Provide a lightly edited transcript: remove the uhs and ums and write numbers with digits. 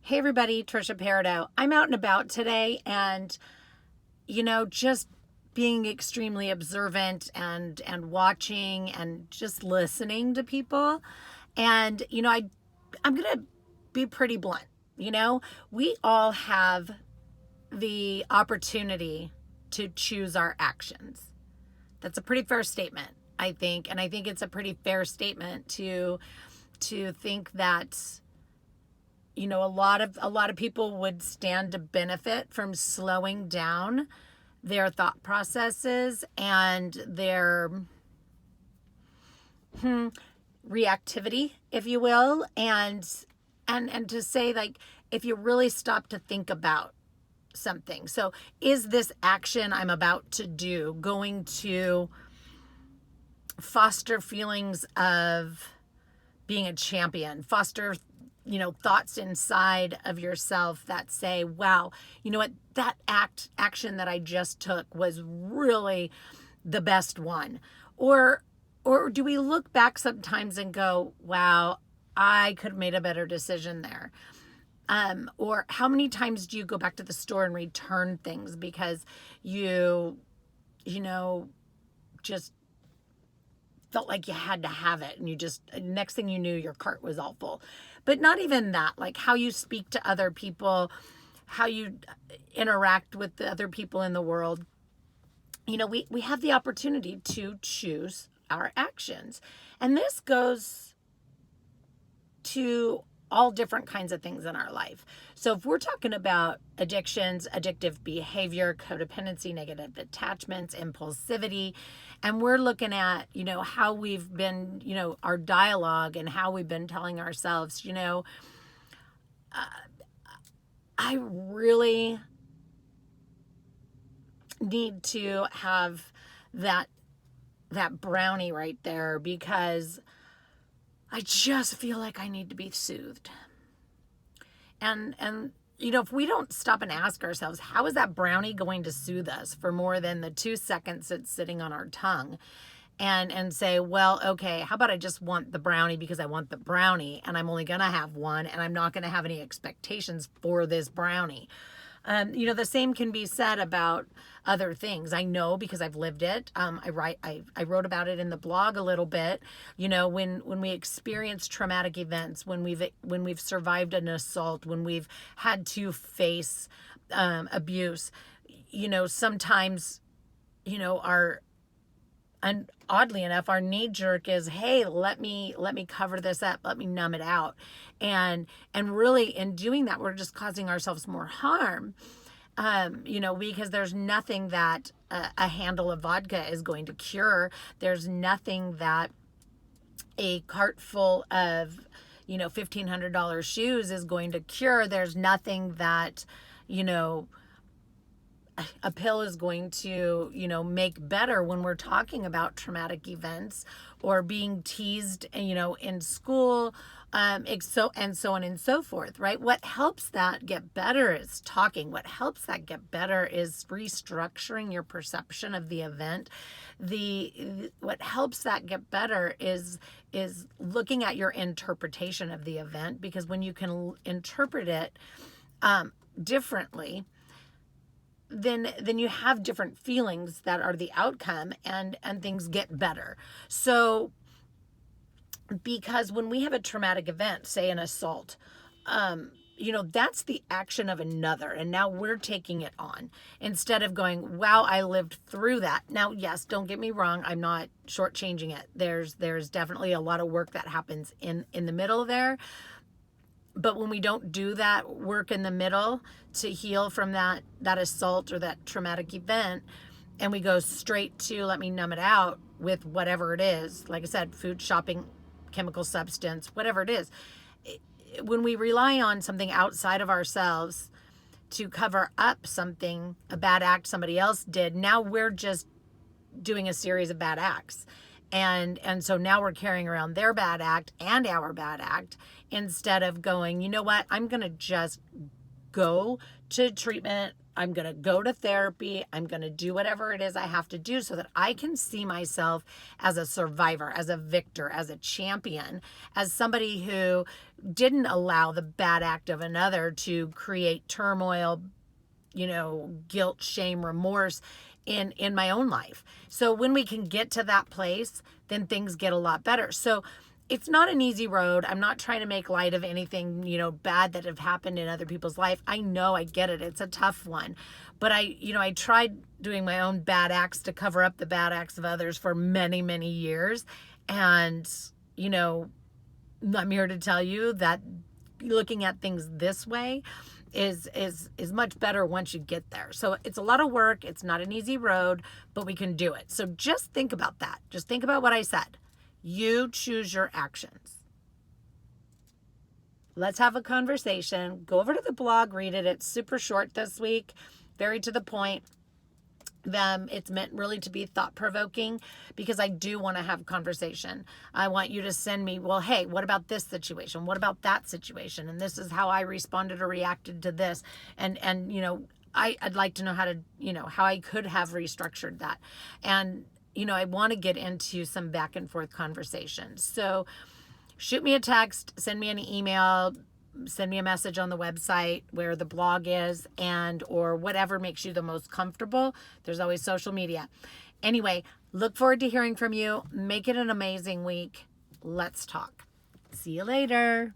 Hey everybody, Trisha Peridot. I'm out and about today and just being extremely observant and watching and just listening to people. And I'm going to be pretty blunt. We all have the opportunity to choose our actions. That's a pretty fair statement, I think, and I think it's a pretty fair statement to think that a lot of people would stand to benefit from slowing down their thought processes and their reactivity, if you will, and to say, like, if you really stop to think about something. So is this action I'm about to do going to foster feelings of being a champion, foster thoughts inside of yourself that say, wow, you know what, that action that I just took was really the best one? Or do we look back sometimes and go, wow, I could have made a better decision there? Or how many times do you go back to the store and return things because you just felt like you had to have it, and you just, next thing you knew, your cart was all full? But not even that, like how you speak to other people, how you interact with the other people in the world. We have the opportunity to choose our actions. And this goes to all different kinds of things in our life. So if we're talking about addictions, addictive behavior, codependency, negative attachments, impulsivity, and we're looking at, how we've been, our dialogue and how we've been telling ourselves, I really need to have that brownie right there because I just feel like I need to be soothed. And if we don't stop and ask ourselves, how is that brownie going to soothe us for more than the 2 seconds it's sitting on our tongue? And say, well, okay, how about I just want the brownie because I want the brownie, and I'm only going to have one, and I'm not going to have any expectations for this brownie. The same can be said about other things. I know because I've lived it. I wrote about it in the blog a little bit. When we experience traumatic events, when we've survived an assault, when we've had to face abuse, sometimes, and oddly enough, our knee jerk is, hey, let me cover this up, let me numb it out. And really in doing that, we're just causing ourselves more harm. Because there's nothing that a handle of vodka is going to cure. There's nothing that a cart full of, $1,500 shoes is going to cure. There's nothing that, a pill is going to, make better when we're talking about traumatic events or being teased, in school, so on and so forth, right? What helps that get better is talking. What helps that get better is restructuring your perception of the event. What helps that get better is looking at your interpretation of the event, because when you can interpret it differently, then you have different feelings that are the outcome, and things get better. So because when we have a traumatic event, say an assault, that's the action of another, and now we're taking it on instead of going, wow, I lived through that. Now, yes, don't get me wrong, I'm not shortchanging it. There's definitely a lot of work that happens in the middle there. But when we don't do that work in the middle to heal from that assault or that traumatic event, and we go straight to let me numb it out with whatever it is, like I said, food, shopping, chemical substance, whatever it is, when we rely on something outside of ourselves to cover up something, a bad act somebody else did, now we're just doing a series of bad acts. And so now we're carrying around their bad act and our bad act, instead of going, you know what, I'm going to just go to treatment. I'm going to go to therapy. I'm going to do whatever it is I have to do so that I can see myself as a survivor, as a victor, as a champion, as somebody who didn't allow the bad act of another to create turmoil, guilt, shame, remorse in my own life. So when we can get to that place, then things get a lot better. So it's not an easy road. I'm not trying to make light of anything, bad that have happened in other people's life. I know, I get it. It's a tough one. But I tried doing my own bad acts to cover up the bad acts of others for many, many years. And, I'm here to tell you that looking at things this way is much better once you get there. So it's a lot of work. It's not an easy road, but we can do it. So just think about that. Just think about what I said. You choose your actions. Let's have a conversation. Go over to the blog, read it. It's super short this week, very to the point. It's meant really to be thought-provoking because I do want to have conversation. I want you to send me, well, hey, what about this situation? What about that situation? And this is how I responded or reacted to this. And I'd like to know how to, how I could have restructured that. And I want to get into some back and forth conversations. So shoot me a text, send me an email, send me a message on the website where the blog is, and or whatever makes you the most comfortable. There's always social media. Anyway, look forward to hearing from you. Make it an amazing week. Let's talk. See you later.